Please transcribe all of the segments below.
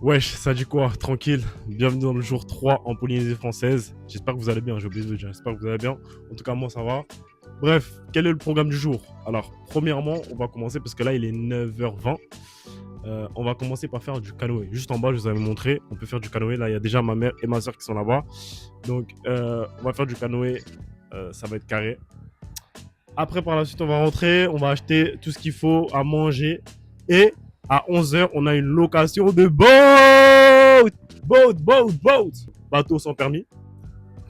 Wesh, ça dit quoi? Tranquille. Bienvenue dans le jour 3 en Polynésie française. J'espère que vous allez bien, j'ai oublié de vous dire. J'espère que vous allez bien. En tout cas, moi, ça va. Bref, quel est le programme du jour? Alors, premièrement, on va commencer parce que là, il est 9h20. On va commencer par faire du canoë. Juste en bas, je vous avais montré, on peut faire du canoë. Là, il y a déjà ma mère et ma soeur qui sont là-bas. Donc, on va faire du canoë. Ça va être carré. Après, par la suite, on va rentrer. On va acheter tout ce qu'il faut à manger. Et à 11h, on a une location de boat! Boat! Bateau sans permis.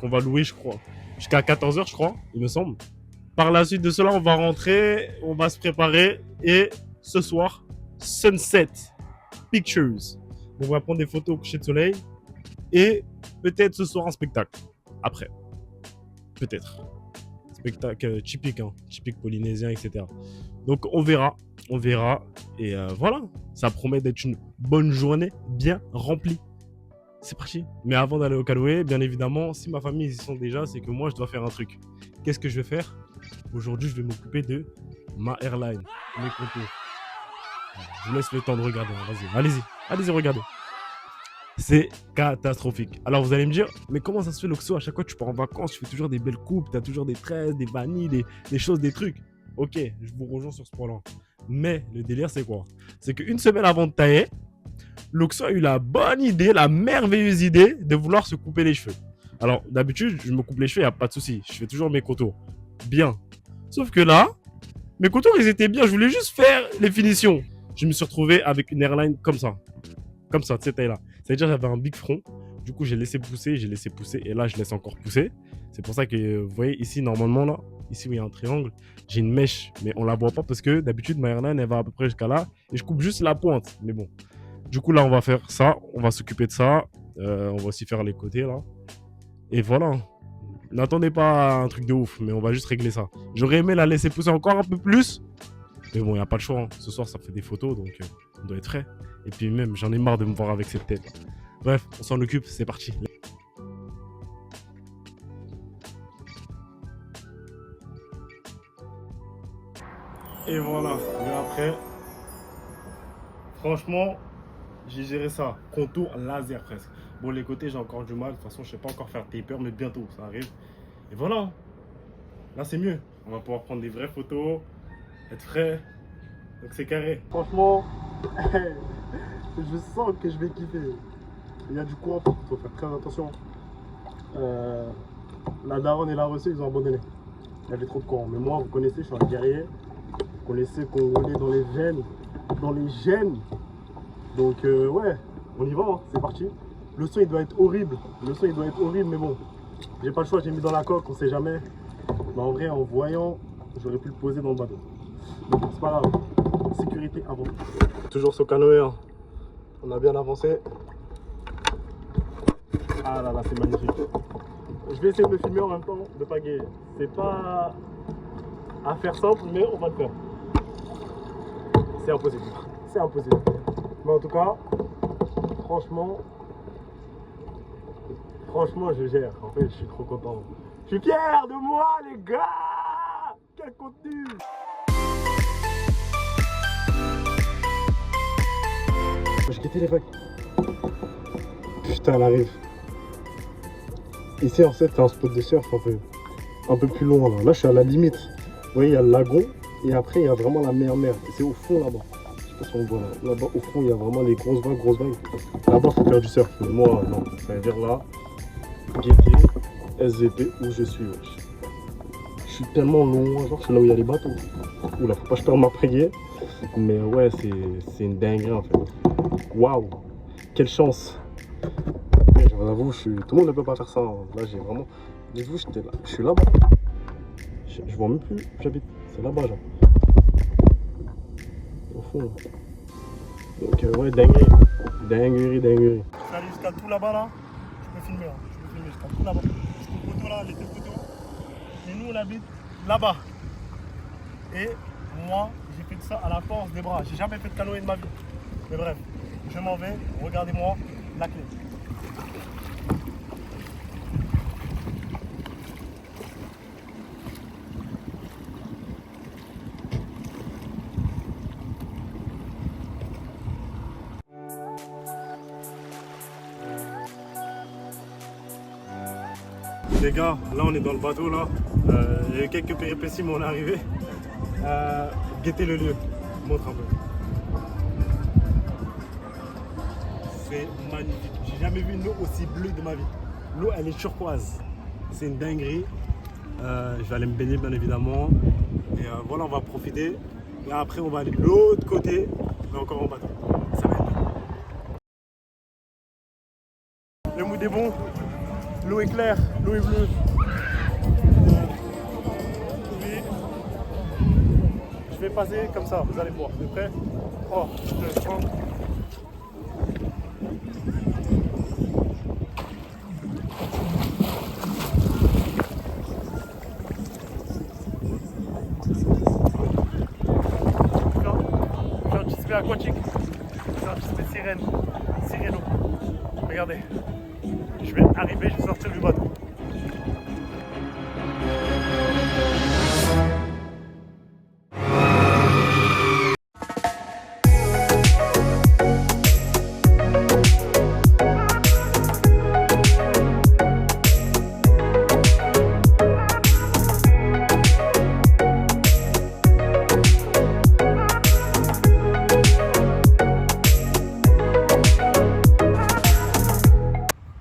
Qu'on va louer, je crois. Jusqu'à 14h, je crois, il me semble. Par la suite de cela, on va rentrer. On va se préparer. Et ce soir, Sunset Pictures. On va prendre des photos au coucher de soleil. Et peut-être ce soir un spectacle. Après. Peut-être. Spectacle typique, hein, typique polynésien, etc. Donc on verra, et voilà, ça promet d'être une bonne journée bien remplie. C'est parti. Mais avant d'aller au canoë, bien évidemment, si ma famille y sont déjà, c'est que moi je dois faire un truc. Qu'est-ce que je vais faire? Aujourd'hui, je vais m'occuper de ma airline, mes contours. Je vous laisse le temps de regarder. Vas-y, allez-y, regardez. C'est catastrophique. Alors vous allez me dire, mais comment ça se fait, Loxo? À chaque fois que tu pars en vacances, tu fais toujours des belles coupes, tu as toujours des tresses, des vanilles, des choses, des trucs. Ok, je vous rejoins sur ce point-là. Mais le délire, c'est quoi? C'est qu'une semaine avant de tailler, Loxo a eu la bonne idée, la merveilleuse idée de vouloir se couper les cheveux. Alors d'habitude, je me coupe les cheveux, il n'y a pas de souci. Je fais toujours mes contours. Bien. Sauf que là, mes contours, ils étaient bien. Je voulais juste faire les finitions. Je me suis retrouvé avec une airline comme ça. Comme ça, de cette taille-là. C'est-à-dire j'avais un big front. Du coup, j'ai laissé pousser. Et là, je laisse encore pousser. C'est pour ça que, vous voyez, ici, normalement, là, ici où il y a un triangle, j'ai une mèche. Mais on la voit pas parce que d'habitude, ma airline, elle va à peu près jusqu'à là. Et je coupe juste la pointe. Mais bon. Du coup, là, on va faire ça. On va s'occuper de ça. On va aussi faire les côtés, là. Et voilà. N'attendez pas un truc de ouf, mais on va juste régler ça. J'aurais aimé la laisser pousser encore un peu plus. Mais bon, il n'y a pas le choix, hein. Ce soir, ça fait des photos, donc on doit être frais. Et puis même, j'en ai marre de me voir avec cette tête. Bref, on s'en occupe, c'est parti. Et voilà, et après, franchement, j'ai géré ça. Contour laser presque. Bon, les côtés, j'ai encore du mal. De toute façon, je sais pas encore faire taper, mais bientôt, ça arrive. Et voilà, là, c'est mieux. On va pouvoir prendre des vraies photos, être frais. Donc, c'est carré. Franchement, je sens que je vais kiffer. Il y a du courant, il faut faire très attention. La daronne et la reçue, ils ont abandonné. Il y avait trop de courant. Mais moi, vous connaissez, je suis un guerrier. Vous connaissez qu'on est dans les veines, dans les gènes. Donc, ouais, on y va, hein, c'est parti. Le son, il doit être horrible. Mais bon, j'ai pas le choix, j'ai mis dans la coque, on sait jamais. Mais en vrai, en voyant, j'aurais pu le poser dans le bateau. Donc, c'est pas grave. Sécurité avant. Toujours sur canoë, hein. On a bien avancé. Ah là là, c'est magnifique. Je vais essayer de me filmer en même temps de pagayer. C'est pas à faire simple, mais on va le faire. C'est impossible. C'est impossible. Mais en tout cas, franchement, je gère. En fait, je suis trop content. Je suis fier de moi, les gars! Quel contenu! Je guettais les vagues. Putain, elle arrive. Ici, en fait, c'est un spot de surf un peu plus loin. Là, je suis à la limite. Vous voyez, il y a le lagon. Et après, il y a vraiment la mer. C'est au fond, là-bas. Je sais pas si on voit là. Là-bas, au fond, il y a vraiment les grosses vagues. Là-bas, il faut faire du surf. Mais moi, non. Ça veut dire là, guetter, SVP, où je suis. Wesh. Je suis tellement loin. Genre, c'est là où il y a les bateaux. Oula, faut pas que je perde ma prière. Mais ouais, c'est une dinguerie, en fait. Waouh! Quelle chance! J'avoue, tout le monde ne peut pas faire ça, hein. Là, j'ai vraiment. Dites-vous, j'étais là. Je suis là-bas. Je vois même plus où j'habite. C'est là-bas, genre. Au fond. Donc, ouais, dinguerie. Dinguerie. Je suis allé jusqu'à tout là-bas, là. Je peux filmer, hein. Je peux filmer jusqu'à tout là-bas. Jusqu'au poteau, là, les deux poteaux. Et nous, on habite là-bas. Et moi, j'ai fait ça à la force des bras. J'ai jamais fait de canoë de ma vie. Mais bref, je m'en vais. Regardez-moi la clé. Les gars, là on est dans le bateau là. Il y a eu quelques péripéties mais on est arrivé. Guettez le lieu. Montre un peu. C'est magnifique. J'ai jamais vu une eau aussi bleue de ma vie. L'eau elle est turquoise. C'est une dinguerie. Je vais aller me baigner bien évidemment. Et voilà, on va profiter. Et après on va aller de l'autre côté. Mais encore en bateau. Ça va être bien. Le mood est bon. L'eau est claire. L'eau est bleue. Je vais passer comme ça, vous allez voir. Vous êtes prêts? Oh, je te prends. C'est un display aquatique. C'est un display sirène. Siréno. Regardez. Je vais arriver, je vais sortir du bateau.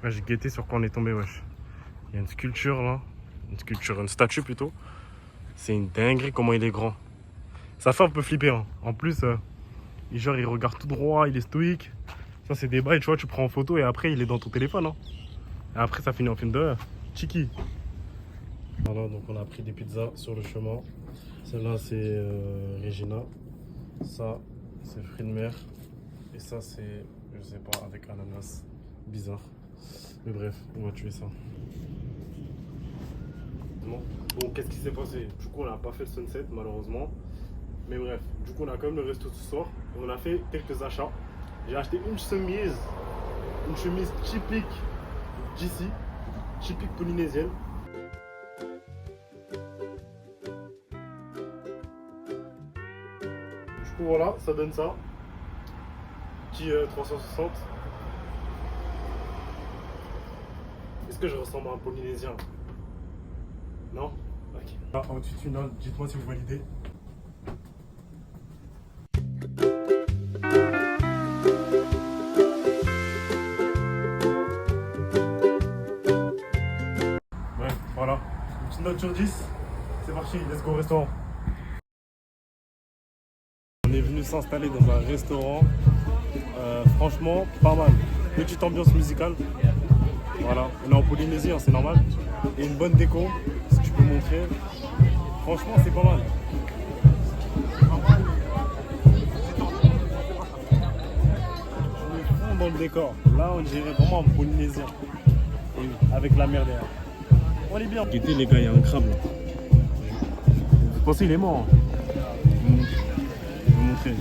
J'ai guetté sur quoi on est tombé, wesh. Il y a une sculpture là, une statue plutôt. C'est une dinguerie comment il est grand. Ça fait un peu flipper, hein. En plus, il regarde tout droit, il est stoïque. Ça c'est des bails, tu vois, tu prends en photo et après il est dans ton téléphone. Hein. Et après ça finit en film de Chiki. Voilà, donc on a pris des pizzas sur le chemin. Celle-là c'est Regina. Ça c'est fruits de mer. Et ça c'est, je sais pas, avec ananas. Bizarre. Mais bref, on va tuer ça. Bon, qu'est-ce qui s'est passé? Du coup, on n'a pas fait le sunset, malheureusement. Mais bref, du coup, on a quand même le resto ce soir. On a fait quelques achats. J'ai acheté une chemise typique d'ici, typique polynésienne. Du coup, voilà, ça donne ça. Petit 360. Est-ce que je ressemble à un Polynésien? Non? Ok. Ah, en dessous d'une note, dites-moi si vous validez. Ouais, voilà. Une petite note sur 10. C'est parti, let's go au restaurant. On est venu s'installer dans un restaurant. Franchement, pas mal. Petite ambiance musicale. Voilà, on est en Polynésie, hein, c'est normal. Et une bonne déco, si tu peux montrer. Franchement, c'est pas mal. On est fond dans le décor. Là, on dirait vraiment un Polynésien. Et avec la mer derrière. On est bien. Guettez les gars, il y a un crabe là. Vous pensez qu'il est mort? Hein. Je vais vous montrer.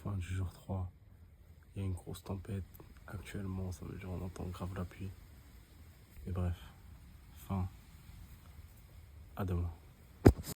Fin du jour 3. Il y a une grosse tempête. Actuellement, ça veut dire on entend grave la pluie. Mais bref, fin. À demain.